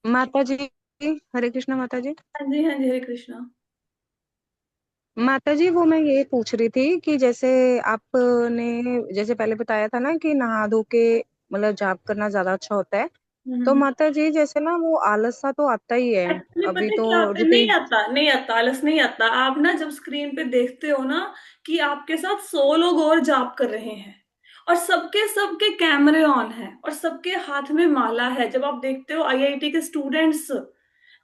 माता जी। हरे कृष्णा माता जी। हाँ जी, हाँ जी, हरे कृष्णा। माता जी, वो मैं ये पूछ रही थी कि जैसे आपने जैसे पहले बताया था ना कि नहा धो के मतलब जाप करना ज्यादा अच्छा होता है। तो हम्म। माता जी जैसे ना वो आलस सा तो आता ही है। एक्चुअली अभी पता है तो क्या आता है, नहीं रूटीन। आता, नहीं आता, आलस नहीं आता। आप ना जब स्क्रीन पे देखते हो ना कि आपके साथ 100 लोग और जाप कर रहे हैं और सबके सबके कैमरे ऑन है और सबके हाथ में माला है। जब आप देखते हो आईआईटी के स्टूडेंट्स,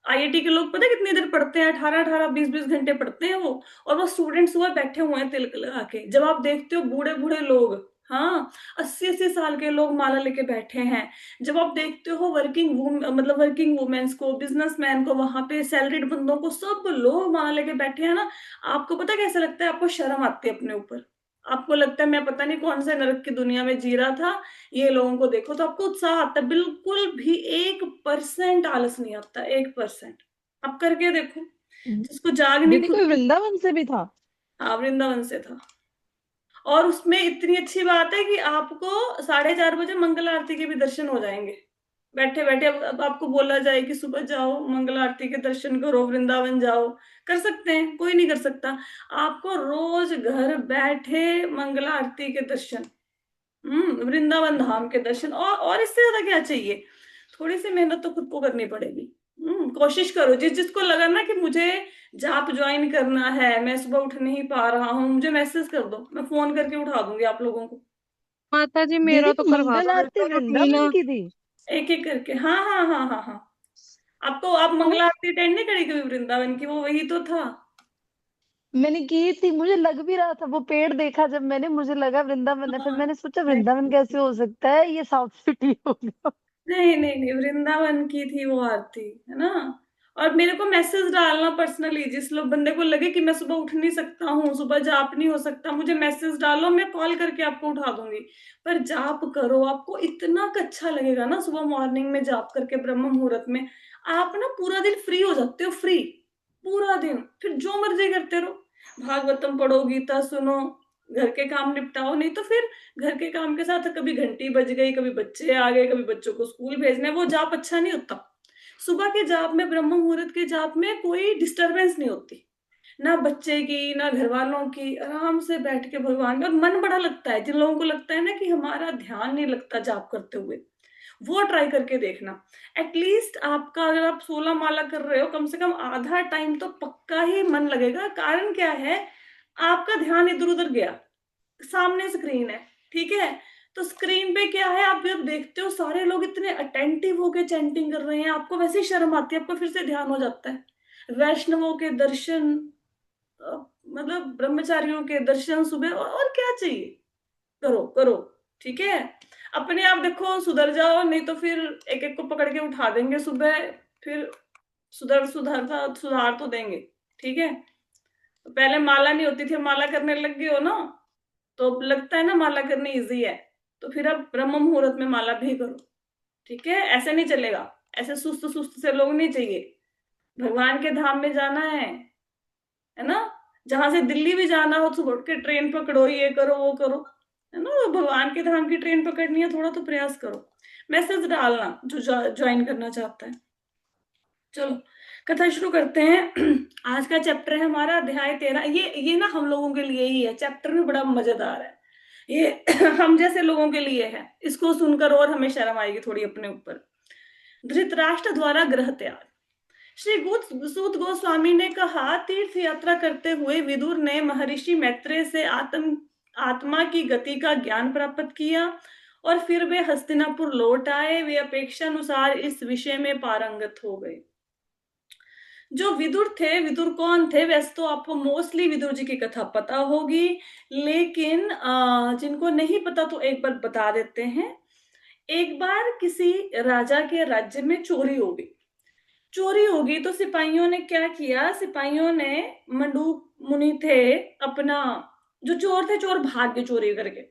आईआईटी के लोग पता है कितनी देर पढ़ते हैं, 18-18 20-20 घंटे पढ़ते हैं वो। और वो स्टूडेंट्स हुआ बैठे हुए हैं तिलक लगा के। जब आप देखते हो बूढ़े बूढ़े लोग, हाँ, 80-80 साल के लोग माला लेके बैठे हैं। जब आप देखते हो वर्किंग मतलब वर्किंग वुमेन्स को, बिजनेसमैन को, वहां पे सैलरीड बंदों को, सब लोग माला लेके बैठे हैं ना। आपको पता कैसा लगता है? आपको शर्म आती है अपने ऊपर। आपको लगता है मैं पता नहीं कौन से नरक की दुनिया में जी रहा था। ये लोगों को देखो तो आपको उत्साह आता है। बिल्कुल भी 1% आलस नहीं आता, 1%। आप करके देखो, जिसको जागनी दीदी खुद कोई की। वृंदावन से भी था? हाँ, वृंदावन से था। और उसमें इतनी अच्छी बात है कि आपको 4:30 बजे मंगल आरती के भी दर्शन हो जाएंगे। बैठे बैठे अब आपको बोला जाए कि सुबह जाओ मंगल आरती के दर्शन करो, वृंदावन जाओ, कर सकते हैं, कोई नहीं कर सकता। आपको रोज घर बैठे मंगल आरती के दर्शन, वृंदावन धाम के दर्शन, और इससे ज्यादा क्या चाहिए? थोड़ी सी मेहनत तो खुद को करनी पड़ेगी। कोशिश करो। जिस जिसको लगा ना कि मुझे जाप ज्वाइन करना है, मैं सुबह उठ नहीं पा रहा हूँ, मुझे मैसेज कर दो, मैं फोन करके उठा दूंगी आप लोगों को। माता जी दीदी मेरा तो करवा मंगल दो, मेरे आरती को रूटीन। वृंदावन की थी? एक एक करके, हाँ हाँ हाँ हाँ हाँ। आपको, आप हाँ, मंगला आरती अटेंड नहीं करी कभी वृंदावन की? वो वही तो था। मैंने की थी, मुझे लग भी रहा था, वो पेड़ देखा जब मैंने, मुझे लगा वृंदावन है, फिर हाँ। मैंने सोचा नहीं वृंदावन कैसे हो सकता है, ये साउथ सिटी होगा। नहीं नहीं नहीं, वृंदावन की थी वो आरती, है ना। और मेरे को मैसेज डालना पर्सनली, जिस लोग बंदे को लगे कि मैं सुबह उठ नहीं सकता हूँ, सुबह जाप नहीं हो सकता, मुझे मैसेज डालो, मैं कॉल करके आपको उठा दूंगी। पर जाप करो, आपको इतना अच्छा लगेगा ना सुबह मॉर्निंग में जाप करके ब्रह्म मुहूर्त में। आप ना पूरा दिन फ्री हो जाते हो, फ्री, पूरा दिन फिर जो मर्जी करते रहो। भागवतम पढ़ो, गीता सुनो, घर के काम निपटाओ। नहीं तो फिर घर के काम के साथ कभी घंटी बज गई, कभी बच्चे आ गए, कभी बच्चों को स्कूल भेजना है, वो जाप अच्छा नहीं होता। सुबह के जाप में, ब्रह्म मुहूर्त के जाप में कोई डिस्टरबेंस नहीं होती, ना बच्चे की ना घर वालों की। आराम से बैठ के भगवान में, और मन बड़ा लगता है। जिन लोगों को लगता है ना कि हमारा ध्यान नहीं लगता जाप करते हुए, वो ट्राई करके देखना। एटलीस्ट आपका, अगर आप 16 माला कर रहे हो, कम से कम आधा टाइम तो पक्का ही मन लगेगा। कारण क्या है? आपका ध्यान इधर उधर गया, सामने स्क्रीन है, ठीक है। तो स्क्रीन पे क्या है, आप जब देखते हो सारे लोग इतने अटेंटिव होके चैंटिंग कर रहे हैं, आपको वैसे ही शर्म आती है, आपको फिर से ध्यान हो जाता है। वैष्णवों के दर्शन, मतलब ब्रह्मचारियों के दर्शन सुबह, और क्या चाहिए? करो करो, ठीक है। अपने आप देखो सुधर जाओ, नहीं तो फिर एक एक को पकड़ के उठा देंगे सुबह। फिर सुधार तो देंगे, ठीक है। पहले माला नहीं होती थी, माला करने लग गए हो ना, तो अब लगता है ना माला करनी इजी है। तो फिर अब ब्रह्म मुहूर्त में माला भी करो, ठीक है। ऐसे नहीं चलेगा, ऐसे सुस्त सुस्त से लोग नहीं चाहिए। भगवान के धाम में जाना है ना। जहां से दिल्ली भी जाना हो, सुबह उठ के ट्रेन पकड़ो, ये करो वो करो, है ना। तो भगवान के धाम की ट्रेन पकड़नी है, थोड़ा तो प्रयास करो। मैसेज डालना जो ज्वाइन करना चाहता है। चलो, कथा शुरू करते हैं। आज का चैप्टर है हमारा अध्याय 13। ये ना हम लोगों के लिए ही है, चैप्टर भी बड़ा मजेदार है ये। हम जैसे लोगों के लिए है। इसको सुनकर और हमें शर्म आएगी थोड़ी अपने ऊपर। धृतराष्ट्र द्वारा गृह त्याग। श्री सूत गोस्वामी ने कहा, तीर्थ यात्रा करते हुए विदुर ने महर्षि मैत्रेय से आत्मा की गति का ज्ञान प्राप्त किया और फिर वे हस्तिनापुर लौट आए। वे अपेक्षानुसार इस विषय में पारंगत हो गए। जो विदुर थे, विदुर कौन थे? वैसे तो आपको मोस्टली विदुर जी की कथा पता होगी, लेकिन जिनको नहीं पता तो एक बार बता देते हैं। एक बार किसी राजा के राज्य में चोरी हो गई। चोरी हो गई तो सिपाहियों ने क्या किया? सिपाहियों ने, मंडूक मुनि थे अपना, जो चोर थे, चोर भाग गए चोरी करके,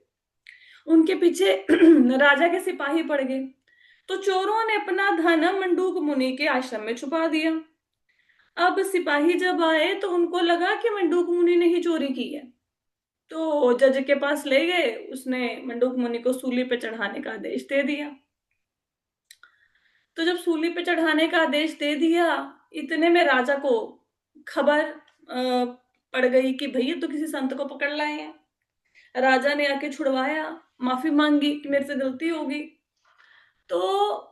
उनके पीछे राजा के सिपाही पड़ गए। तो चोरों ने अपना धन मंडूक मुनि के आश्रम में छुपा दिया। अब सिपाही जब आए तो उनको लगा कि मंडूक मुनि ने ही चोरी की है। तो जज के पास ले गए, उसने मंडूक मुनि को सूली पे चढ़ाने का आदेश दे दिया। तो जब सूली पे चढ़ाने का आदेश दे दिया, इतने में राजा को खबर पड़ गई कि भैया तो किसी संत को पकड़ लाए हैं। राजा ने आके छुड़वाया, माफी मांगी कि मेरे से गलती होगी। तो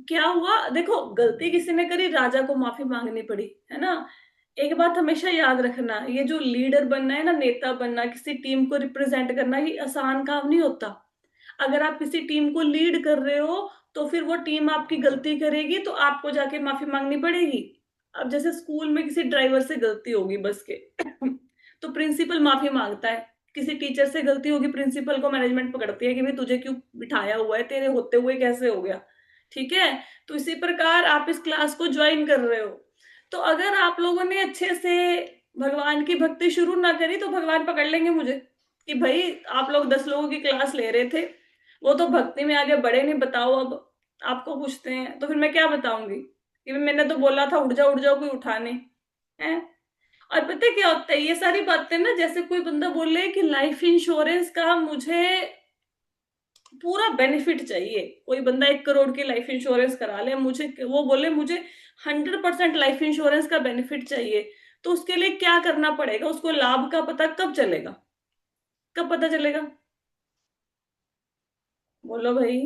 क्या हुआ, देखो गलती किसी ने करी, राजा को माफी मांगनी पड़ी, है ना। एक बात हमेशा याद रखना, ये जो लीडर बनना है ना, नेता बनना, किसी टीम को रिप्रेजेंट करना, ये आसान काम नहीं होता। अगर आप किसी टीम को लीड कर रहे हो तो फिर वो टीम आपकी गलती करेगी तो आपको जाके माफी मांगनी पड़ेगी। अब जैसे स्कूल में किसी ड्राइवर से गलती होगी बस के तो प्रिंसिपल माफी मांगता है। किसी टीचर से गलती होगी, प्रिंसिपल को मैनेजमेंट पकड़ती है कि भाई तुझे क्यों बिठाया हुआ है, तेरे होते हुए कैसे हो गया। ठीक है, तो इसी प्रकार आप इस क्लास को ज्वाइन कर रहे हो, तो अगर आप लोगों ने अच्छे से भगवान की भक्ति शुरू ना करी तो भगवान पकड़ लेंगे मुझे कि भाई आप लोग 10 लोगों की क्लास ले रहे थे, वो तो भक्ति में आगे बढ़े नहीं, बताओ अब आपको पूछते हैं तो फिर मैं क्या बताऊंगी कि मैंने तो बोला था उठ जाओ कोई उठाने है। और पता है क्या होता है, ये सारी बातें ना, जैसे कोई बंदा बोले कि लाइफ इंश्योरेंस का मुझे पूरा बेनिफिट चाहिए, कोई बंदा 1 करोड़ की लाइफ इंश्योरेंस करा ले, मुझे वो बोले मुझे 100% लाइफ इंश्योरेंस का बेनिफिट चाहिए, तो उसके लिए क्या करना पड़ेगा, उसको लाभ का पता कब चलेगा, कब पता चलेगा, बोलो भाई।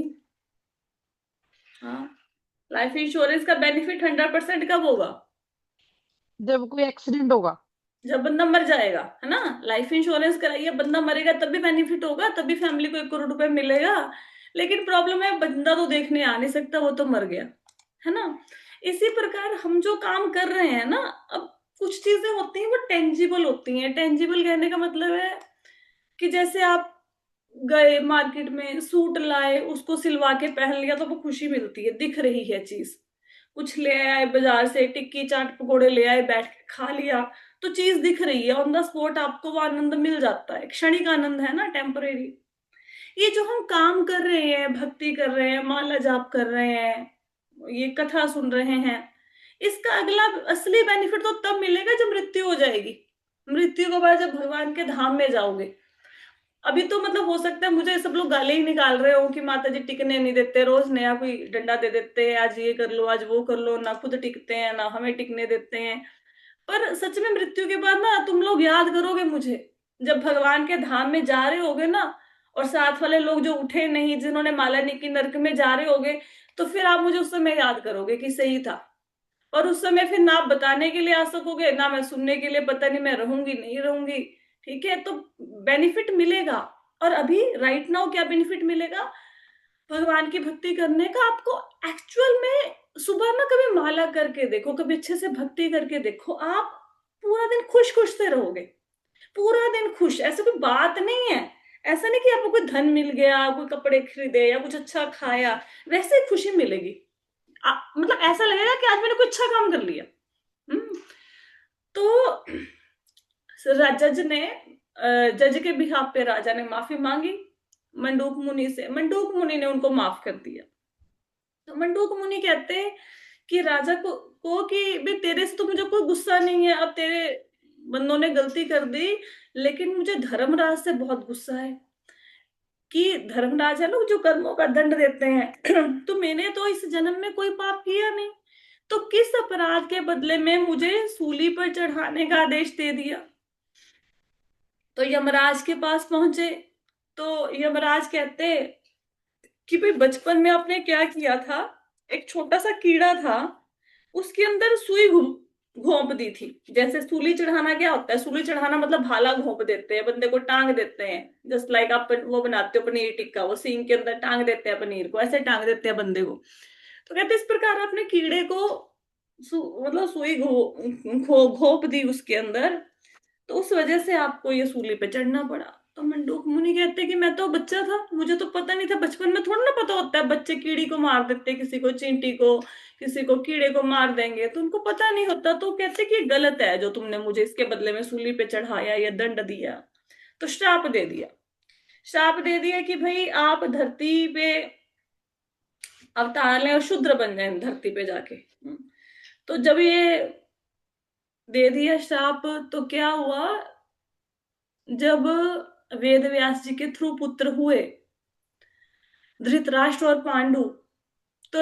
हाँ, लाइफ इंश्योरेंस का बेनिफिट 100% कब होगा, जब कोई एक्सीडेंट होगा। जब बंदा मर जाएगा, है ना। लाइफ इंश्योरेंस कराइए, बंदा मरेगा तब भी बेनिफिट होगा, तभी फैमिली को 1 करोड़ रुपए मिलेगा। लेकिन प्रॉब्लम है बंदा तो देखने आ नहीं सकता, वो तो मर गया, है ना। इसी प्रकार हम जो काम कर रहे हैं ना, अब कुछ चीजें होती हैं वो टेंजिबल होती हैं। टेंजिबल कहने का मतलब है कि जैसे आप गए मार्केट में, सूट लाए, उसको सिलवा के पहन लिया तो वो खुशी मिलती है, दिख रही है चीज। कुछ ले आए बाजार से, टिक्की चाट पकोड़े ले आए, बैठ के खा लिया, तो चीज दिख रही है, ऑन द स्पॉट आपको वो आनंद मिल जाता है, क्षणिक आनंद है ना, टेम्परेरी। ये जो हम काम कर रहे हैं, भक्ति कर रहे हैं, माला जाप कर रहे हैं, ये कथा सुन रहे हैं, इसका अगला असली बेनिफिट तो तब मिलेगा जब मृत्यु हो जाएगी। मृत्यु के बाद जब भगवान के धाम में जाओगे। अभी तो मतलब हो सकता है मुझे सब लोग गाली ही निकाल रहे हो कि माता जी टिकने नहीं देते, रोज नया कोई डंडा दे देते हैं, आज ये कर लो आज वो कर लो, ना खुद टिकते हैं ना हमें टिकने देते हैं। पर सच में मृत्यु के बाद ना तुम लोग याद करोगे मुझे, जब भगवान के धाम में जा रहे होगे ना, और साथ वाले लोग जो उठे नहीं, जिन्होंने माला नहीं की, नरक में जा रहे होगे, तो फिर आप मुझे उस समय याद करोगे कि सही था। और उस समय फिर ना आप बताने के लिए आ सकोगे, ना मैं सुनने के लिए, पता नहीं मैं रहूंगी नहीं रहूंगी। ठीक है, तो बेनिफिट मिलेगा। और अभी राइट नाउ क्या बेनिफिट मिलेगा, भगवान की भक्ति करने का आपको एक्चुअल में। सुबह ना कभी माला करके देखो, कभी अच्छे से भक्ति करके देखो, आप पूरा दिन खुश खुश से रहोगे, पूरा दिन खुश। ऐसे कोई बात नहीं है, ऐसा नहीं कि आपको कोई धन मिल गया, कोई कपड़े खरीदे या कुछ अच्छा खाया, वैसे ही खुशी मिलेगी। मतलब ऐसा लगेगा कि आज मैंने कुछ अच्छा काम कर लिया। तो जज ने जज के बिहाफ पे राजा ने माफी मांगी मंडूक मुनि से, मंडूक मुनि ने उनको माफ कर दिया। तो मंडूक मुनि कहते हैं कि राजा को कि भाई तेरे से तो मुझे कोई गुस्सा नहीं है, अब तेरे बंदों ने गलती कर दी, लेकिन मुझे धर्मराज से बहुत गुस्सा है कि धर्मराज है ना जो कर्मों का दंड देते हैं तो मैंने तो इस जन्म में कोई पाप किया नहीं, तो किस अपराध के बदले में मुझे सूली पर चढ़ाने का आदेश दे दिया। तो यमराज के पास पहुंचे, तो यमराज कहते कि भाई बचपन में आपने क्या किया था, एक छोटा सा कीड़ा था, उसके अंदर सुई घोंप दी थी। जैसे सूली चढ़ाना क्या होता है, सूली चढ़ाना मतलब भाला घोंप देते हैं, बंदे को टांग देते हैं, जस्ट लाइक आप वो बनाते हो पनीर टिक्का, वो सींग के अंदर टांग देते हैं पनीर को, ऐसे टांग देते हैं बंदे को। तो कहते इस प्रकार आपने कीड़े को मतलब सुई घोंप दी उसके अंदर, तो उस वजह से आपको ये सूली पे चढ़ना पड़ा। तो मंडूक मुनि कहते कि मैं तो बच्चा था, मुझे तो पता नहीं था, बचपन में थोड़ा ना पता होता है, बच्चे कीड़ी को मार देते, किसी को चींटी को, किसी को कीड़े को मार देंगे, तो उनको पता नहीं होता। तो कहते कि गलत है जो तुमने मुझे इसके बदले में सूली पे चढ़ाया या दंड दिया। तो श्राप दे दिया, श्राप दे दिया कि भाई आप धरती पे अवतार लें और शूद्र बन जाए धरती पे जाके। तो जब ये दे दिया श्राप, तो क्या हुआ, जब वेद व्यास जी के थ्रू पुत्र हुए धृतराष्ट्र और पांडु, तो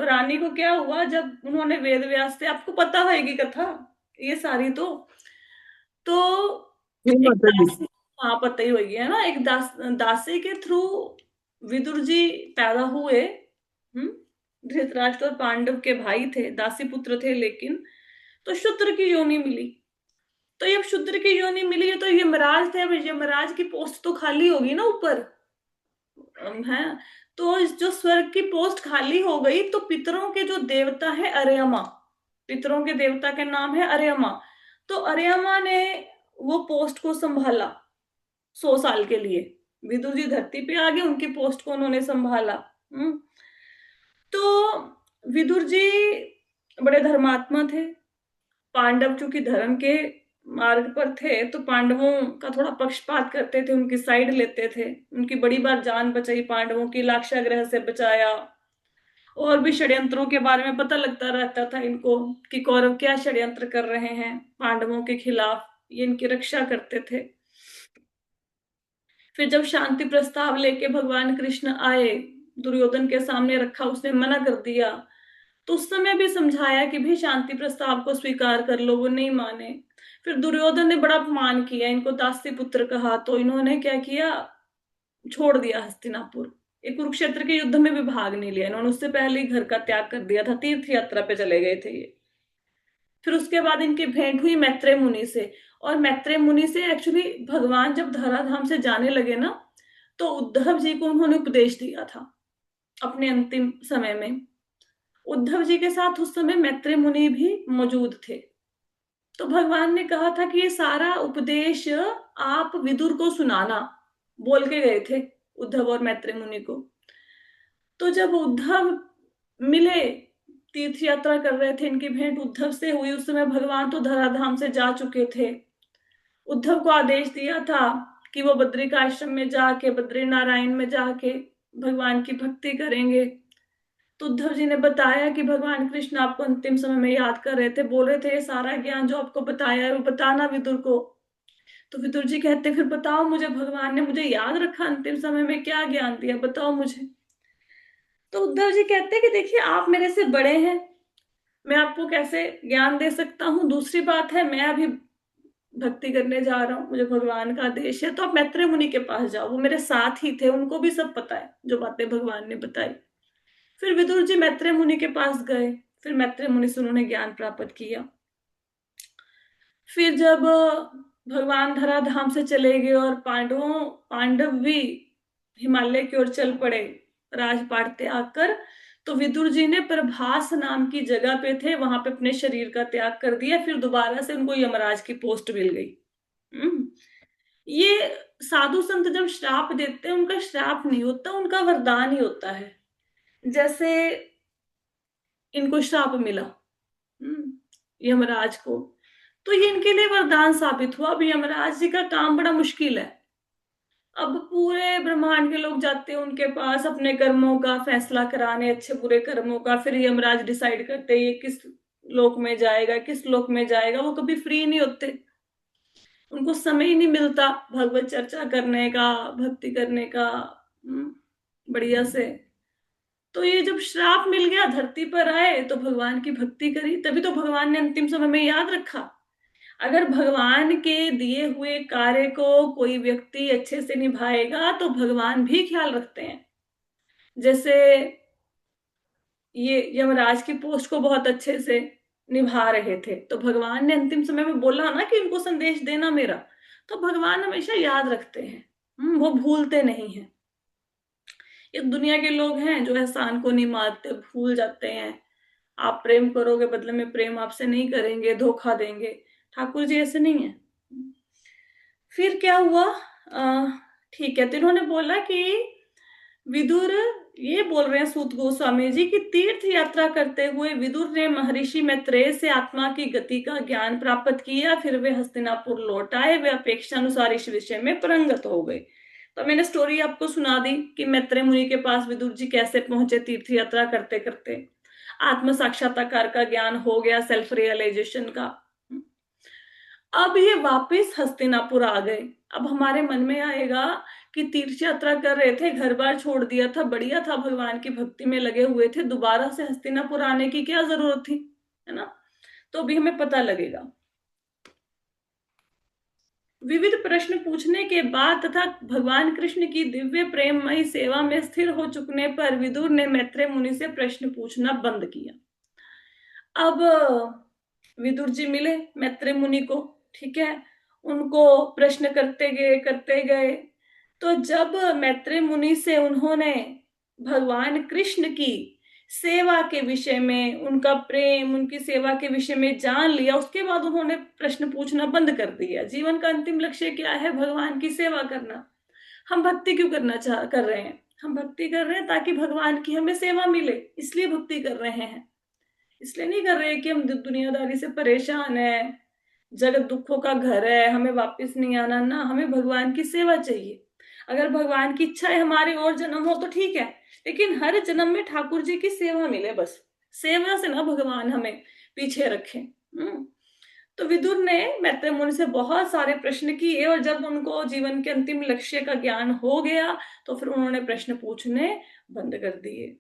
रानी को क्या हुआ, जब उन्होंने वेद व्यास से, आपको पता होगी कथा ये सारी, तो नहीं एक माता जी। दासी, हाँ पता ही होगी है ना, एक दासी के थ्रू विदुर जी पैदा हुए। हम्म धृतराष्ट्र और पांडव के भाई थे, दासी पुत्र थे, लेकिन तो शूद्र की योनि मिली। तो ये शूद्र की योनि मिली है, तो यमराज थे, अब यमराज की पोस्ट तो खाली होगी ना ऊपर, है। तो जो स्वर्ग की पोस्ट खाली हो गई, तो पितरों के जो देवता है अर्यमा, पितरों के देवता के नाम है अर्यमा, तो अर्यमा ने वो पोस्ट को संभाला 100 साल के लिए। विदुर जी धरती पे आ गए, उनकी पोस्ट को उन्होंने संभाला। तो विदुर जी बड़े धर्मात्मा थे। पांडव चूंकि धर्म के मार्ग पर थे, तो पांडवों का थोड़ा पक्षपात करते थे, उनकी साइड लेते थे, उनकी बड़ी बार जान बचाई पांडवों की, लाक्षागृह से बचाया। और भी षड्यंत्रों के बारे में पता लगता रहता था इनको कि कौरव क्या षड्यंत्र कर रहे हैं पांडवों के खिलाफ, ये इनकी रक्षा करते थे। फिर जब शांति प्रस्ताव लेके भगवान कृष्ण आए, दुर्योधन के सामने रखा, उसने मना कर दिया, तो उस समय भी समझाया कि भी शांति प्रस्ताव को स्वीकार कर लो, वो नहीं माने। फिर दुर्योधन ने बड़ा अपमान किया, इनको दासी पुत्र कहा, तो इन्होंने क्या किया, छोड़ दिया हस्तिनापुर। एक कुरुक्षेत्र के युद्ध में भी भाग नहीं लिया इन्होंने, उससे पहले ही घर का त्याग कर दिया था, तीर्थ यात्रा पे चले गए थे ये। फिर उसके बाद इनकी भेंट हुई मैत्रेय मुनि से, और मैत्रेय मुनि से एक्चुअली भगवान जब धराधाम से जाने लगे ना, तो उद्धव जी को उन्होंने उपदेश दिया था अपने अंतिम समय में। उद्धव जी के साथ उस समय मैत्रेय मुनि भी मौजूद थे। तो भगवान ने कहा था कि ये सारा उपदेश आप विदुर को सुनाना, बोल के गए थे उद्धव और मैत्रेय मुनि को। तो जब उद्धव मिले, तीर्थ यात्रा कर रहे थे, इनकी भेंट उद्धव से हुई, उस समय भगवान तो धराधाम से जा चुके थे। उद्धव को आदेश दिया था कि वो बद्रिकाश्रम में जाके, बद्री नारायण में जाके भगवान की भक्ति करेंगे। तो उद्धव जी ने बताया कि भगवान कृष्ण आपको अंतिम समय में याद कर रहे थे, बोल रहे थे ये सारा ज्ञान जो आपको बताया है वो बताना विदुर को। तो विदुर जी कहते फिर बताओ मुझे, भगवान ने मुझे याद रखा, अंतिम समय में क्या ज्ञान दिया, बताओ मुझे। तो उद्धव जी कहते हैं कि देखिए आप मेरे से बड़े हैं, मैं आपको कैसे ज्ञान दे सकता हूँ, दूसरी बात है मैं अभी भक्ति करने जा रहा हूँ, मुझे भगवान का आदेश है, तो आप मैत्रेय मुनि के पास जाओ, वो मेरे साथ ही थे, उनको भी सब पता है जो बातें भगवान ने बताई। फिर विदुर जी मैत्रेय मुनि के पास गए, फिर मैत्रेय मुनि से उन्होंने ज्ञान प्राप्त किया। फिर जब भगवान धराधाम से चले गए और पांडव भी हिमालय की ओर चल पड़े राजपाट त्याग कर, तो विदुर जी ने प्रभास नाम की जगह पे थे, वहां पे अपने शरीर का त्याग कर दिया। फिर दोबारा से उनको यमराज की पोस्ट मिल गई। ये साधु संत जब श्राप देते हैं, उनका श्राप नहीं होता, उनका वरदान ही होता है। जैसे इनको श्राप मिला यमराज को, तो ये इनके लिए वरदान साबित हुआ। अब यमराज जी का काम बड़ा मुश्किल है। अब पूरे ब्रह्मांड के लोग जाते हैं उनके पास अपने कर्मों का फैसला कराने, अच्छे बुरे कर्मों का। फिर यमराज डिसाइड करते हैं ये किस लोक में जाएगा, किस लोक में जाएगा। वो कभी फ्री नहीं होते, उनको समय ही नहीं मिलता भगवत चर्चा करने का, भक्ति करने का बढ़िया से। तो ये जब श्राप मिल गया, धरती पर आए तो भगवान की भक्ति करी, तभी तो भगवान ने अंतिम समय में याद रखा। अगर भगवान के दिए हुए कार्य को कोई व्यक्ति अच्छे से निभाएगा तो भगवान भी ख्याल रखते हैं। जैसे ये यमराज की पोस्ट को बहुत अच्छे से निभा रहे थे, तो भगवान ने अंतिम समय में बोला ना कि इनको संदेश देना मेरा, तो भगवान हमेशा याद रखते हैं, वो भूलते नहीं हैं। ये दुनिया के लोग हैं जो एहसान को नहीं मानते, भूल जाते हैं। आप प्रेम करोगे, बदले में प्रेम आपसे नहीं करेंगे, धोखा देंगे। ठाकुर जी ऐसे नहीं है। फिर क्या हुआ, ठीक है, तो इन्होंने बोला कि विदुर ये बोल रहे हैं सूत गोस्वामी जी की तीर्थ यात्रा करते हुए विदुर ने महर्षि मैत्रेय से आत्मा की गति का ज्ञान प्राप्त किया। फिर वे हस्तिनापुर लौट आए, वे अपेक्षा अनुसार इस विषय में पारंगत हो गए। तो मैंने स्टोरी आपको सुना दी कि मैत्रेय मुनि के पास विदुर जी कैसे पहुंचे तीर्थ यात्रा करते करते, आत्म साक्षात्कार का ज्ञान हो गया, सेल्फ रियलाइजेशन का। अब ये वापस हस्तिनापुर आ गए। अब हमारे मन में आएगा कि तीर्थ यात्रा कर रहे थे, घर बार छोड़ दिया था, बढ़िया था, भगवान की भक्ति में लगे हुए थे, दोबारा से हस्तिनापुर आने की क्या जरूरत थी, है ना। तो अभी हमें पता लगेगा। विविध प्रश्न पूछने के बाद तथा भगवान कृष्ण की दिव्य प्रेममयी सेवा में स्थिर हो चुकने पर विदुर ने मैत्रेय मुनि से प्रश्न पूछना बंद किया। अब विदुर जी मिले मैत्रेय मुनि को, ठीक है, उनको प्रश्न करते गए। तो जब मैत्रेय मुनि से उन्होंने भगवान कृष्ण की सेवा के विषय में, उनका प्रेम, उनकी सेवा के विषय में जान लिया, उसके बाद उन्होंने प्रश्न पूछना बंद कर दिया। जीवन का अंतिम लक्ष्य क्या है? भगवान की सेवा करना। हम भक्ति क्यों कर रहे हैं? हम भक्ति कर रहे हैं ताकि भगवान की हमें सेवा मिले, इसलिए भक्ति कर रहे हैं। इसलिए नहीं कर रहे कि हम दुनियादारी से परेशान है, जगत दुखों का घर है, हमें वापस नहीं आना ना, हमें भगवान की सेवा चाहिए। अगर भगवान की इच्छा है हमारे और जन्म हो तो ठीक है, लेकिन हर जन्म में ठाकुर जी की सेवा मिले, बस सेवा से ना भगवान हमें पीछे रखें। तो विदुर ने मैत्रेय मुनि से बहुत सारे प्रश्न किए, और जब उनको जीवन के अंतिम लक्ष्य का ज्ञान हो गया तो फिर उन्होंने प्रश्न पूछने बंद कर दिए।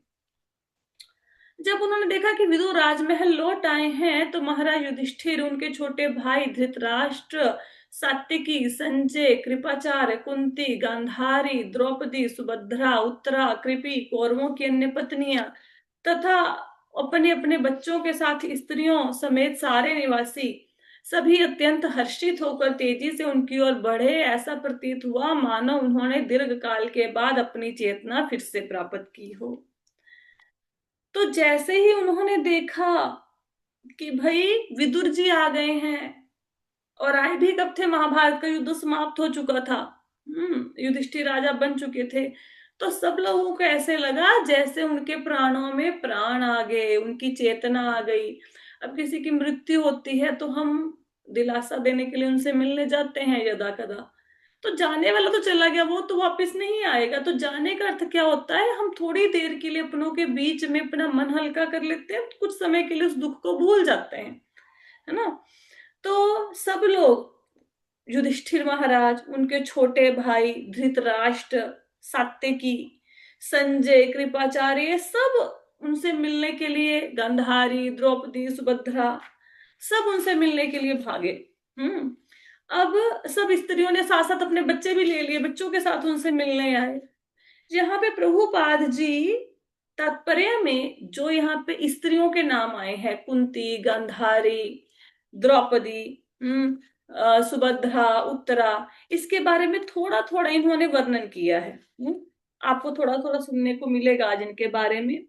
जब उन्होंने देखा कि विदुर राजमहल लौट आए हैं तो महाराज युधिष्ठिर, उनके छोटे भाई धृतराष्ट्र, सात्विकी, संजय, कृपाचार्य, कुंती, गांधारी, द्रौपदी, सुभद्रा, उत्तरा, कृपि, कौरवों की अन्य पत्नियां तथा अपने अपने बच्चों के साथ स्त्रियों समेत सारे निवासी सभी अत्यंत हर्षित होकर तेजी से उनकी ओर बढ़े। ऐसा प्रतीत हुआ मानो उन्होंने दीर्घ काल के बाद अपनी चेतना फिर से प्राप्त की हो। तो जैसे ही उन्होंने देखा कि भाई विदुर जी आ गए हैं, और आए भी कब थे? महाभारत का युद्ध समाप्त हो चुका था, युधिष्ठिर राजा बन चुके थे। तो सब लोगों को ऐसे लगा जैसे उनके प्राणों में प्राण आ गए, उनकी चेतना आ गई। अब किसी की मृत्यु होती है तो हम दिलासा देने के लिए उनसे मिलने जाते हैं यदा कदा, तो जाने वाला तो चला गया, वो तो वापस नहीं आएगा। तो जाने का अर्थ क्या होता है? हम थोड़ी देर के लिए अपनों के बीच में अपना मन हल्का कर लेते हैं, कुछ समय के लिए उस दुख को भूल जाते हैं, है ना। तो सब लोग, युधिष्ठिर महाराज, उनके छोटे भाई धृतराष्ट्र, सात्यकी, संजय, कृपाचार्य, सब उनसे मिलने के लिए, गांधारी, द्रौपदी, सुभद्रा, सब उनसे मिलने के लिए भागे। अब सब स्त्रियों ने साथ साथ अपने बच्चे भी ले लिए, बच्चों के साथ उनसे मिलने आए। यहाँ पे प्रभुपाद जी तात्पर्य में जो यहाँ पे स्त्रियों के नाम आए हैं, कुंती, गांधारी, द्रौपदी, सुभद्रा, उत्तरा, इसके बारे में थोड़ा थोड़ा इन्होंने वर्णन किया है। आपको थोड़ा थोड़ा सुनने को मिलेगा आज इनके बारे में।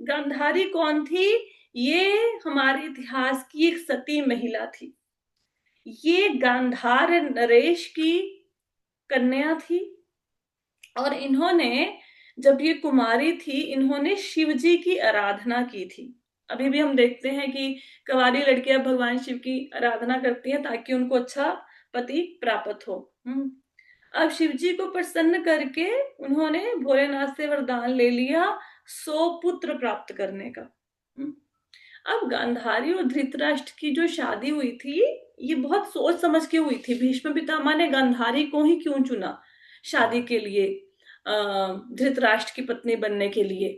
गांधारी कौन थी? ये हमारे इतिहास की एक सती महिला थी। ये गांधार नरेश की कन्या थी, और इन्होंने, जब ये कुमारी थी, इन्होंने शिव जी की आराधना की थी। अभी भी हम देखते हैं कि कुंवारी लड़कियां भगवान शिव की आराधना करती हैं ताकि उनको अच्छा पति प्राप्त हो। अब शिव जी को प्रसन्न करके उन्होंने भोलेनाथ से वरदान ले लिया 100 पुत्र प्राप्त करने का। अब गांधारी और धृतराष्ट्र की जो शादी हुई थी, ये बहुत सोच समझ के हुई थी। भीष्म पितामह ने गांधारी को ही क्यों चुना शादी के लिए, धृतराष्ट्र की पत्नी बनने के लिए?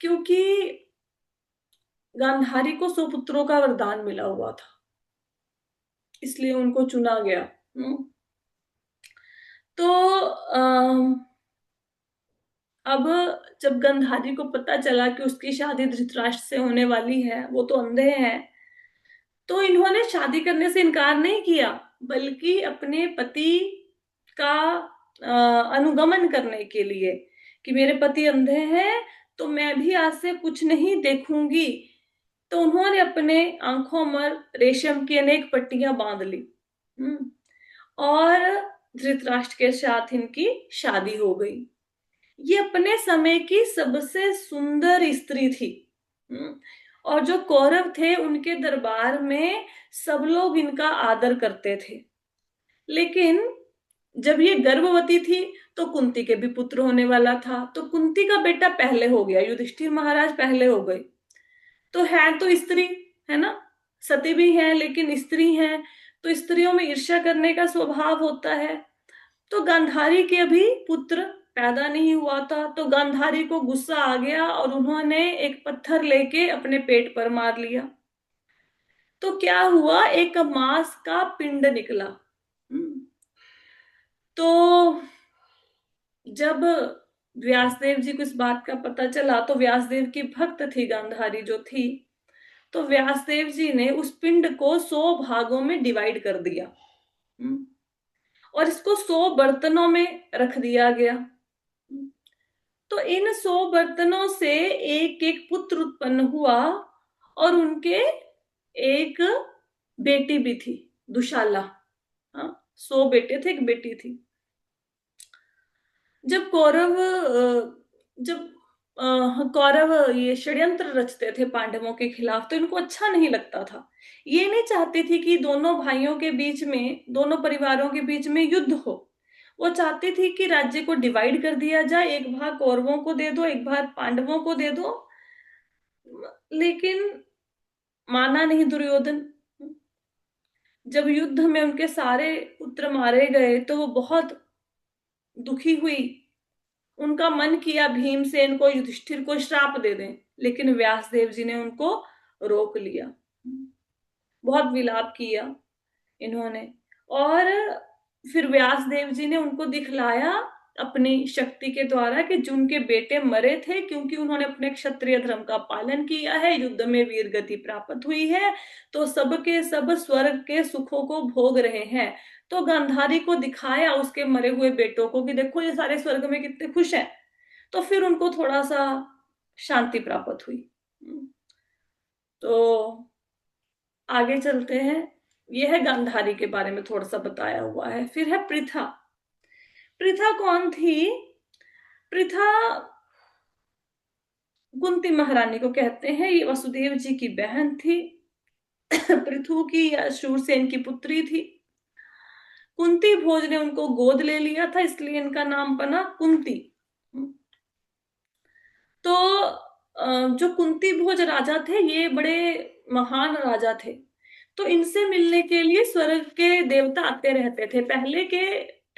क्योंकि गांधारी को 100 पुत्रों का वरदान मिला हुआ था, इसलिए उनको चुना गया। तो अब जब गांधारी को पता चला कि उसकी शादी धृतराष्ट्र से होने वाली है, वो तो अंधे हैं, तो इन्होंने शादी करने से इनकार नहीं किया, बल्कि अपने पति का अनुगमन करने के लिए कि मेरे पति अंधे हैं तो मैं भी आज से कुछ नहीं देखूंगी, तो उन्होंने अपने आंखों में रेशम की अनेक पट्टियां बांध ली, और धृतराष्ट्र के साथ इनकी शादी हो गई। ये अपने समय की सबसे सुंदर स्त्री थी, और जो कौरव थे उनके दरबार में सब लोग इनका आदर करते थे। लेकिन जब ये गर्भवती थी तो कुंती के भी पुत्र होने वाला था, तो कुंती का बेटा पहले हो गया, युधिष्ठिर महाराज पहले हो गए। तो है तो स्त्री, है ना, सती भी है लेकिन स्त्री है, तो स्त्रियों में ईर्ष्या करने का स्वभाव होता है। तो गांधारी के अभी पुत्र पैदा नहीं हुआ था, तो गांधारी को गुस्सा आ गया और उन्होंने एक पत्थर लेके अपने पेट पर मार लिया। तो क्या हुआ, एक मांस का पिंड निकला। तो जब व्यासदेव जी को इस बात का पता चला, तो व्यासदेव की भक्त थी गांधारी जो थी, तो व्यासदेव जी ने उस पिंड को 100 भागों में डिवाइड कर दिया और इसको 100 बर्तनों में रख दिया गया। तो इन 100 बर्तनों से एक एक पुत्र उत्पन्न हुआ और उनके एक बेटी भी थी, दुशाला। हाँ, 100 बेटे थे, एक बेटी थी। जब कौरव ये षड्यंत्र रचते थे पांडवों के खिलाफ, तो इनको अच्छा नहीं लगता था। ये नहीं चाहती थी कि दोनों भाइयों के बीच में, दोनों परिवारों के बीच में युद्ध हो। वो चाहती थी कि राज्य को डिवाइड कर दिया जाए, एक भाग कौरवों को दे दो, एक भाग पांडवों को दे दो। लेकिन माना नहीं दुर्योधन। जब युद्ध में उनके सारे पुत्र मारे गए तो वो बहुत दुखी हुई। उनका मन किया भीमसेन को, युधिष्ठिर को श्राप दे दें, लेकिन व्यासदेव जी ने उनको रोक लिया। बहुत विलाप किया इन्होंने, और फिर व्यासदेव जी ने उनको दिखलाया अपनी शक्ति के द्वारा कि जिनके बेटे मरे थे, क्योंकि उन्होंने अपने क्षत्रिय धर्म का पालन किया है, युद्ध में वीर गति प्राप्त हुई है, तो सबके सब स्वर्ग के सुखों को भोग रहे हैं। तो गांधारी को दिखाया उसके मरे हुए बेटों को कि देखो ये सारे स्वर्ग में कितने खुश हैं। तो फिर उनको थोड़ा सा शांति प्राप्त हुई। तो आगे चलते हैं। यह है गांधारी के बारे में थोड़ा सा बताया हुआ है। फिर है पृथा। पृथा कौन थी? पृथा कुंती महारानी को कहते हैं। ये वसुदेव जी की बहन थी। पृथु की या शूरसेन की पुत्री थी। कुंती भोज ने उनको गोद ले लिया था, इसलिए इनका नाम बना कुंती। तो जो कुंती भोज राजा थे, ये बड़े महान राजा थे। तो इनसे मिलने के लिए स्वर्ग के देवता आते रहते थे। पहले के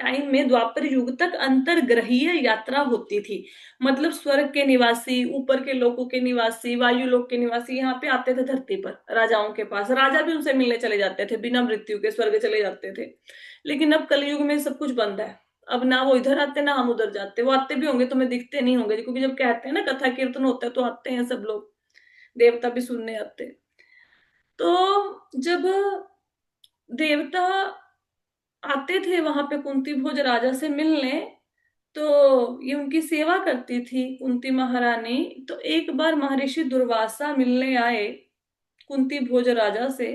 टाइम में द्वापर युग तक अंतरग्रहीय यात्रा होती थी। मतलब स्वर्ग के निवासी, ऊपर के लोकों के निवासी, वायु लोक के निवासी यहाँ पे आते थे धरती पर राजाओं के पास। राजा भी उनसे मिलने चले जाते थे, बिना मृत्यु के स्वर्ग चले जाते थे। लेकिन अब कलयुग में सब कुछ बंद है। अब ना वो इधर आते ना हम उधर जाते। वो आते भी होंगे तुम्हें दिखते नहीं होंगे, क्योंकि जब कहते हैं ना कथा कीर्तन होता है तो आते हैं सब लोग, देवता भी सुनने आते। तो जब देवता आते थे वहां पे कुंती भोज राजा से मिलने, तो ये उनकी सेवा करती थी कुंती महारानी। तो एक बार महर्षि दुर्वासा मिलने आए कुंती भोज राजा से।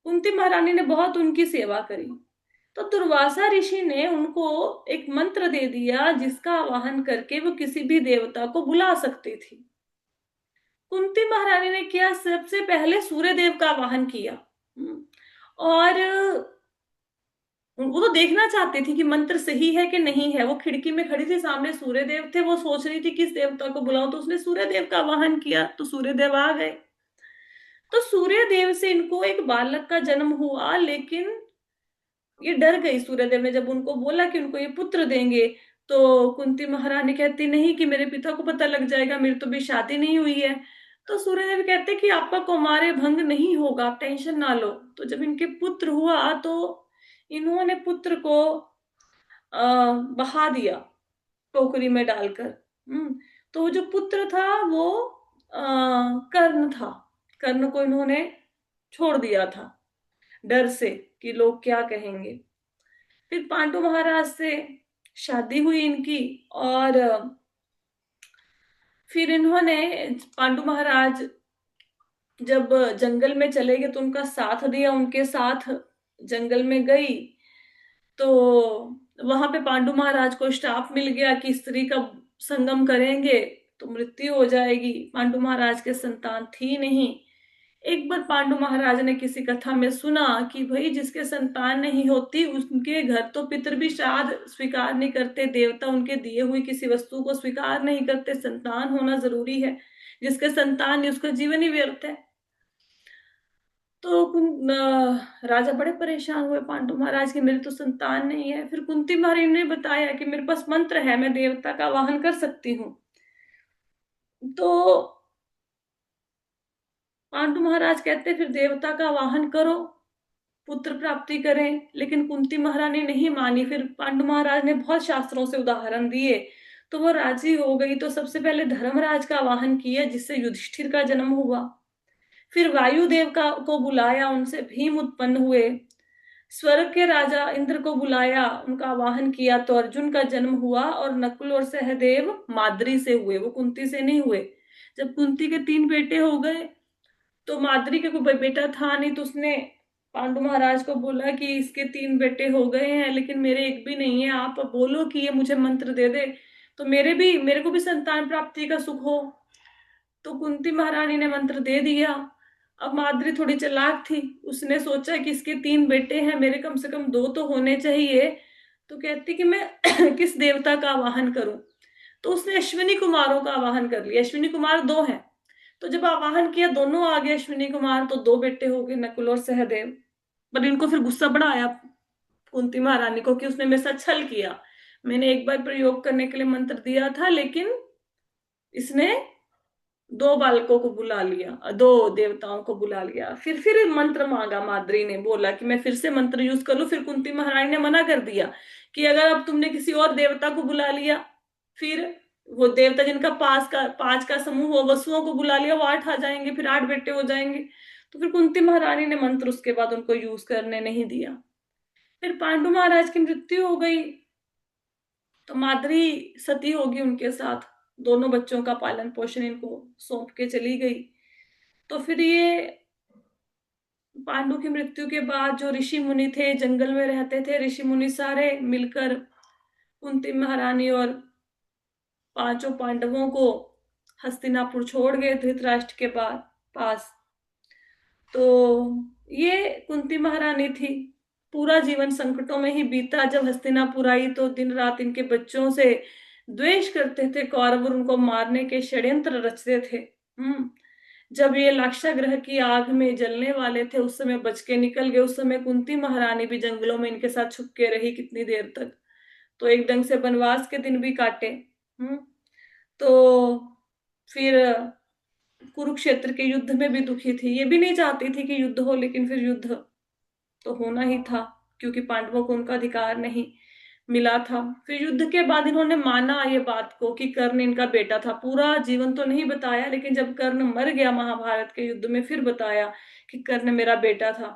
कुंती महारानी ने बहुत उनकी सेवा करी। तो दुर्वासा ऋषि ने उनको एक मंत्र दे दिया जिसका आवाहन करके वो किसी भी देवता को बुला सकती थी। कुंती महारानी ने क्या, सबसे पहले सूर्य देव का आवाहन किया। और वो तो देखना चाहती थी कि मंत्र सही है कि नहीं है। वो खिड़की में खड़ी थी, सामने सूर्य देव थे। वो सोच रही थी किस देवता को बुलाऊं, तो उसने सूर्य देव का आवाहन किया, तो सूर्य देव आ गए। तो सूर्य देव से इनको एक बालक का जन्म हुआ, लेकिन ये डर गई। सूर्यदेव ने जब उनको बोला कि उनको ये पुत्र देंगे, तो कुंती महारानी कहती नहीं कि मेरे पिता को पता लग जाएगा, मेरी तो भी शादी नहीं हुई है। तो सूर्यदेव कहते कि आपका कौमार्य भंग नहीं होगा, आप टेंशन ना लो। तो जब इनके पुत्र हुआ तो इन्होंने पुत्र को बहा दिया टोकरी में डालकर। तो जो पुत्र था वो कर्ण था। कर्ण को इन्होंने छोड़ दिया था डर से कि लोग क्या कहेंगे। फिर पांडु महाराज से शादी हुई इनकी, और फिर इन्होंने, पांडु महाराज जब जंगल में चले गए तो उनका साथ दिया, उनके साथ जंगल में गई। तो वहां पे पांडु महाराज को श्राप मिल गया कि स्त्री का संगम करेंगे तो मृत्यु हो जाएगी। पांडु महाराज के संतान थी नहीं। एक बार पांडु महाराज ने किसी कथा में सुना कि भाई जिसके संतान नहीं होती उनके घर तो पितर भी श्राद्ध स्वीकार नहीं करते, देवता उनके दिए हुई किसी वस्तु को स्वीकार नहीं करते। संतान होना जरूरी है, जिसके संतान नहीं उसका जीवन ही व्यर्थ है। तो राजा बड़े परेशान हुए पांडु महाराज की मेरी तो संतान नहीं है। फिर कुंती महारानी ने बताया कि मेरे पास मंत्र है, मैं देवता का वाहन कर सकती हूँ। तो पांडु महाराज कहते फिर देवता का वाहन करो, पुत्र प्राप्ति करें। लेकिन कुंती महारानी नहीं मानी। फिर पांडु महाराज ने बहुत शास्त्रों से उदाहरण दिए तो वो राजी हो गई। तो सबसे पहले धर्मराज का वाहन किया, जिससे युधिष्ठिर का जन्म हुआ। फिर वायुदेव का को बुलाया, उनसे भीम उत्पन्न हुए। स्वर्ग के राजा इंद्र को बुलाया, उनका वाहन किया तो अर्जुन का जन्म हुआ। और नकुल और सहदेव माद्री से हुए, वो कुंती से नहीं हुए। जब कुंती के 3 बेटे हो गए तो माद्री के कोई बेटा था नहीं, तो उसने पांडु महाराज को बोला कि इसके 3 बेटे हो गए हैं लेकिन मेरे एक भी नहीं है, आप बोलो कि ये मुझे मंत्र दे दे तो मेरे को भी संतान प्राप्ति का सुख हो। तो कुंती महारानी ने मंत्र दे दिया। अब माद्री थोड़ी चालाक थी, उसने सोचा कि इसके 3 बेटे हैं, मेरे कम से कम 2 तो होने चाहिए। तो कहती कि मैं किस देवता का आवाहन करूं। तो उसने अश्विनी कुमारों का आवाहन कर लिया। अश्विनी कुमार 2 हैं। तो जब आवाहन किया, दोनों आ गए अश्विनी कुमार, तो 2 बेटे हो गए, नकुल और सहदेव। पर इनको फिर गुस्सा बड़ा आया कुंती महारानी को कि उसने मेरे साथ छल किया। मैंने एक बार प्रयोग करने के लिए मंत्र दिया था, लेकिन इसने 2 बालकों को बुला लिया, 2 देवताओं को बुला लिया। फिर मंत्र मांगा, माद्री ने बोला कि मैं फिर से मंत्र यूज कर लूं। फिर कुंती महारानी ने मना कर दिया कि अगर अब तुमने किसी और देवता को बुला लिया, फिर वो देवता जिनका 5 का समूह हो, वसुओं को बुला लिया, वो 8 आ जाएंगे, फिर 8 बेटे हो जाएंगे। तो फिर कुंती महारानी ने मंत्र उसके बाद उनको यूज करने नहीं दिया। फिर पांडु महाराज की मृत्यु हो गई तो माद्री सती होगी उनके साथ, दोनों बच्चों का पालन पोषण इनको सौंप के चली गई। तो फिर ये पांडु की मृत्यु के बाद जो ऋषि मुनि थे, जंगल में रहते थे, ऋषि मुनि सारे मिलकर कुंती महारानी और 5 पांडवों को हस्तिनापुर छोड़ गए धृतराष्ट्र के पास। तो ये कुंती महारानी थी। पूरा जीवन संकटों में ही बीता। जब हस्तिनापुर आई तो दिन रात इनके बच्चों से द्वेष करते थे कौरव, और उनको मारने के षड्यंत्र रचते थे। जब ये लाक्षागृह की आग में जलने वाले थे, उस समय बच के निकल गए। उस समय कुंती महारानी भी जंगलों में इनके साथ छुप के रही कितनी देर तक। तो एक ढंग से वनवास के दिन भी काटे। तो फिर कुरुक्षेत्र के युद्ध में भी दुखी थी। ये भी नहीं चाहती थी कि युद्ध हो, लेकिन फिर युद्ध तो होना ही था क्योंकि पांडवों को उनका अधिकार नहीं मिला था। फिर युद्ध के बाद इन्होंने माना ये बात को कि कर्ण इनका बेटा था। पूरा जीवन तो नहीं बताया, लेकिन जब कर्ण मर गया महाभारत के युद्ध में, फिर बताया कि कर्ण मेरा बेटा था।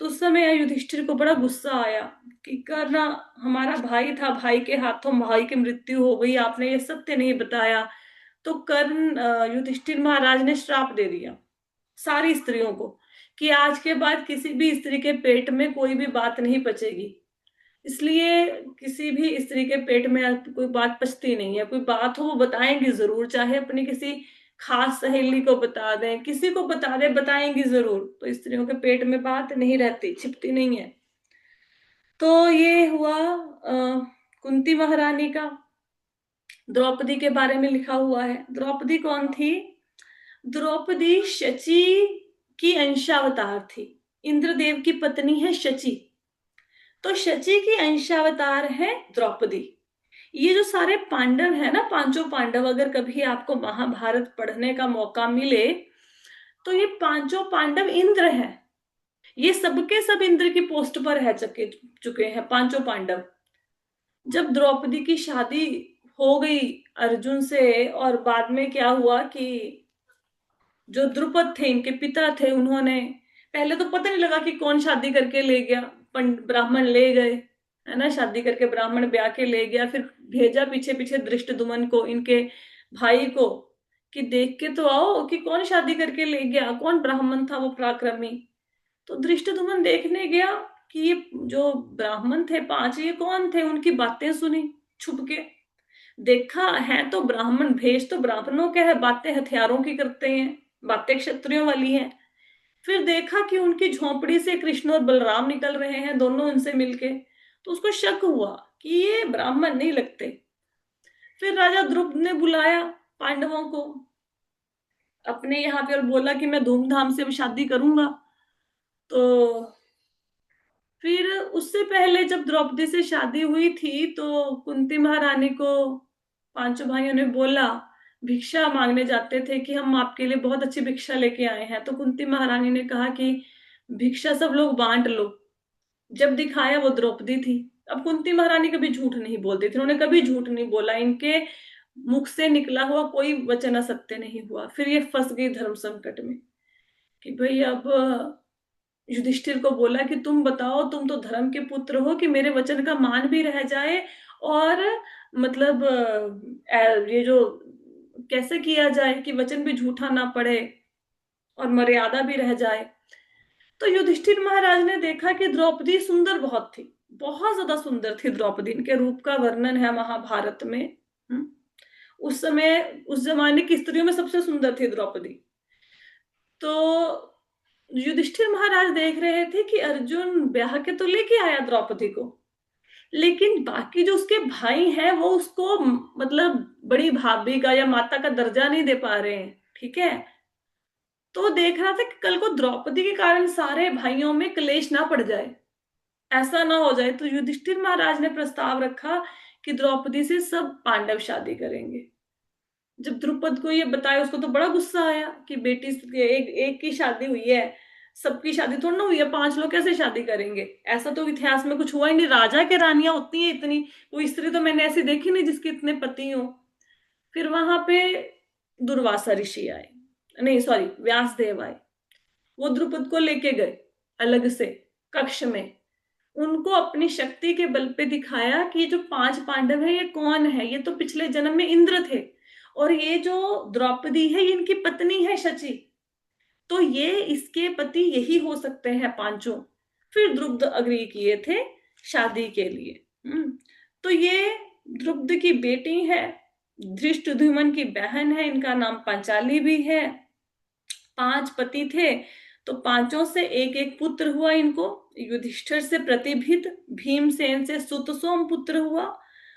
तो उस समय युधिष्ठिर को बड़ा गुस्सा आया कि कर्ण हमारा भाई था, भाई के हाथों भाई की मृत्यु हो गई, आपने ये सत्य नहीं बताया। तो कर्ण युधिष्ठिर महाराज ने श्राप दे दिया सारी स्त्रियों को कि आज के बाद किसी भी स्त्री के पेट में कोई भी बात नहीं पचेगी। इसलिए किसी भी स्त्री के पेट में कोई बात पचती नहीं है। कोई बात हो वो बताएंगी जरूर, चाहे अपनी किसी खास सहेली को बता दें, किसी को बता दें, बताएंगी जरूर। तो स्त्रियों के पेट में बात नहीं रहती, छिपती नहीं है। तो ये हुआ कुंती महारानी का। द्रौपदी के बारे में लिखा हुआ है। द्रौपदी कौन थी? द्रौपदी शची की अंशावतार थी। इंद्रदेव की पत्नी है शची, तो शची की अंशावतार है द्रौपदी। ये जो सारे पांडव है ना, 5 पांडव, अगर कभी आपको महाभारत पढ़ने का मौका मिले तो ये 5 पांडव इंद्र हैं। ये सबके सब इंद्र की पोस्ट पर रह चुके हैं 5 पांडव। जब द्रौपदी की शादी हो गई अर्जुन से, और बाद में क्या हुआ कि जो द्रुपद थे, इनके पिता थे, उन्होंने पहले तो पता नहीं लगा कि कौन शादी करके ले गया, ब्राह्मण ले गए, है ना, शादी करके ब्राह्मण ब्याह के ले गया। फिर भेजा पीछे पीछे धृष्टद्युम्न को, इनके भाई को, कि देख के तो आओ कि कौन शादी करके ले गया, कौन ब्राह्मण था वो पराक्रमी। तो धृष्टद्युम्न देखने गया कि ये जो ब्राह्मण थे 5, ये कौन थे। उनकी बातें सुनी छुप के, देखा है तो ब्राह्मण, भेष तो ब्राह्मणों के है, बातें हथियारों की करते हैं, बातें क्षत्रियों वाली हैं। फिर देखा कि उनकी झोंपड़ी से कृष्ण और बलराम निकल रहे हैं, दोनों उनसे मिलके। तो उसको शक हुआ कि ये ब्राह्मण नहीं लगते। फिर राजा द्रुपद ने बुलाया पांडवों को अपने यहाँ पे और बोला कि मैं धूमधाम से शादी करूंगा। तो फिर उससे पहले जब द्रौपदी से शादी हुई थी तो कुंती महारानी को पांचों भाइयों ने बोला, भिक्षा मांगने जाते थे कि हम आपके लिए बहुत अच्छी भिक्षा लेके आए हैं। तो कुंती महारानी ने कहा कि भिक्षा सब लोग बांट लो। जब दिखाया वो द्रौपदी थी। अब कुंती महारानी कभी झूठ नहीं बोलती थी, उन्होंने कभी झूठ नहीं बोला, इनके मुख से निकला हुआ कोई वचन असत्य नहीं हुआ। फिर ये फंस गई धर्म संकट में कि भाई अब युधिष्ठिर को बोला कि तुम बताओ, तुम तो धर्म के पुत्र हो, कि मेरे वचन का मान भी रह जाए और मतलब ये जो कैसे किया जाए कि वचन भी झूठा ना पड़े और मर्यादा भी रह जाए। तो युधिष्ठिर महाराज ने देखा कि द्रौपदी सुंदर बहुत थी, बहुत ज्यादा सुंदर थी द्रौपदी। इनके रूप का वर्णन है महाभारत में। उस समय उस जमाने की स्त्रियों में सबसे सुंदर थी द्रौपदी। तो युधिष्ठिर महाराज देख रहे थे कि अर्जुन ब्याह के तो लेके आया द्रौपदी को, लेकिन बाकी जो उसके भाई हैं वो उसको मतलब बड़ी भाभी का या माता का दर्जा नहीं दे पा रहे हैं। ठीक है, तो देख रहा था कि कल को द्रौपदी के कारण सारे भाइयों में क्लेश ना पड़ जाए, ऐसा ना हो जाए। तो युधिष्ठिर महाराज ने प्रस्ताव रखा कि द्रौपदी से सब पांडव शादी करेंगे। जब द्रुपद को ये बताया उसको तो बड़ा गुस्सा आया कि बेटी एक एक की शादी हुई है, सबकी शादी थोड़ी ना हुई है, 5 लोग कैसे शादी करेंगे? ऐसा तो इतिहास में कुछ हुआ ही नहीं, राजा के रानियां होती हैं इतनी, कोई स्त्री तो मैंने ऐसी देखी नहीं जिसके इतने पति हो। फिर वहां पे दुर्वासा ऋषि आए, नहीं सॉरी व्यासदेव आए। वो द्रुपद को लेके गए अलग से कक्ष में, उनको अपनी शक्ति के बल पे दिखाया कि जो 5 पांडव है ये कौन है। ये तो पिछले जन्म में इंद्र थे और ये जो द्रौपदी है ये इनकी पत्नी है शची, तो ये इसके पति यही हो सकते हैं पांचों। फिर द्रुपद अग्री किए थे शादी के लिए। तो ये द्रुपद की बेटी है, धृष्टद्युम्न की बहन है, इनका नाम पांचाली भी है। 5 पति थे तो पांचों से एक एक पुत्र हुआ इनको। युधिष्ठिर से प्रतिभित, भीमसेन से सुतसोम पुत्र हुआ,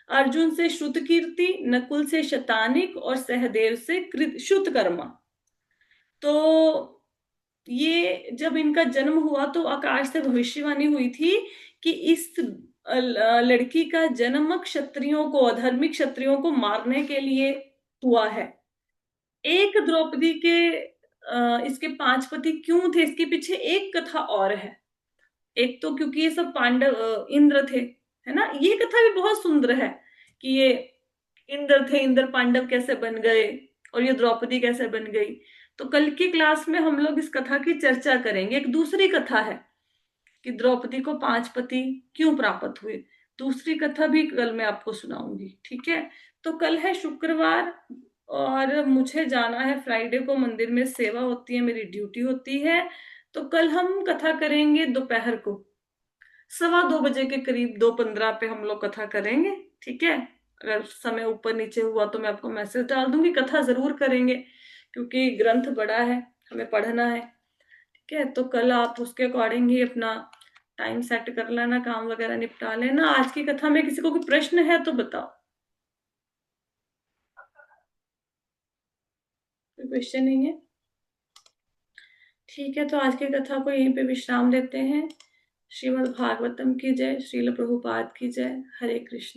अर्जुन से श्रुतकीर्ति, नकुल से शतानिक और सहदेव से श्रुतकर्मा। तो ये जब इनका जन्म हुआ तो आकाश से भविष्यवाणी हुई थी कि इस लड़की का जन्म क्षत्रियों को, अधर्मी क्षत्रियों को मारने के लिए हुआ है। एक द्रौपदी के इसके 5 पति क्यों थे, इसके पीछे एक कथा और है। एक तो क्योंकि ये सब पांडव इंद्र थे, है ना, ये कथा भी बहुत सुंदर है कि ये इंद्र थे, इंद्र पांडव कैसे बन गए और ये द्रौपदी कैसे बन गई। तो कल की क्लास में हम लोग इस कथा की चर्चा करेंगे। एक दूसरी कथा है कि द्रौपदी को 5 पति क्यों प्राप्त हुए, दूसरी कथा भी कल मैं आपको सुनाऊंगी। ठीक है, तो कल है शुक्रवार और मुझे जाना है, फ्राइडे को मंदिर में सेवा होती है, मेरी ड्यूटी होती है। तो कल हम कथा करेंगे दोपहर को 2:15 बजे के करीब, 2:15 पे हम लोग कथा करेंगे। ठीक है, अगर समय ऊपर नीचे हुआ तो मैं आपको मैसेज डाल दूंगी। कथा जरूर करेंगे क्योंकि ग्रंथ बड़ा है, हमें पढ़ना है। ठीक है, तो कल आप उसके अकॉर्डिंग ही अपना टाइम सेट कर लेना, काम वगैरह निपटा लेना। आज की कथा में किसी को कोई प्रश्न है तो बताओ। कोई क्वेश्चन नहीं है? ठीक है, तो आज की कथा को यहीं पे विश्राम देते हैं। श्रीमद् भागवतम की जय, श्रील प्रभुपाद की जय। हरे कृष्ण।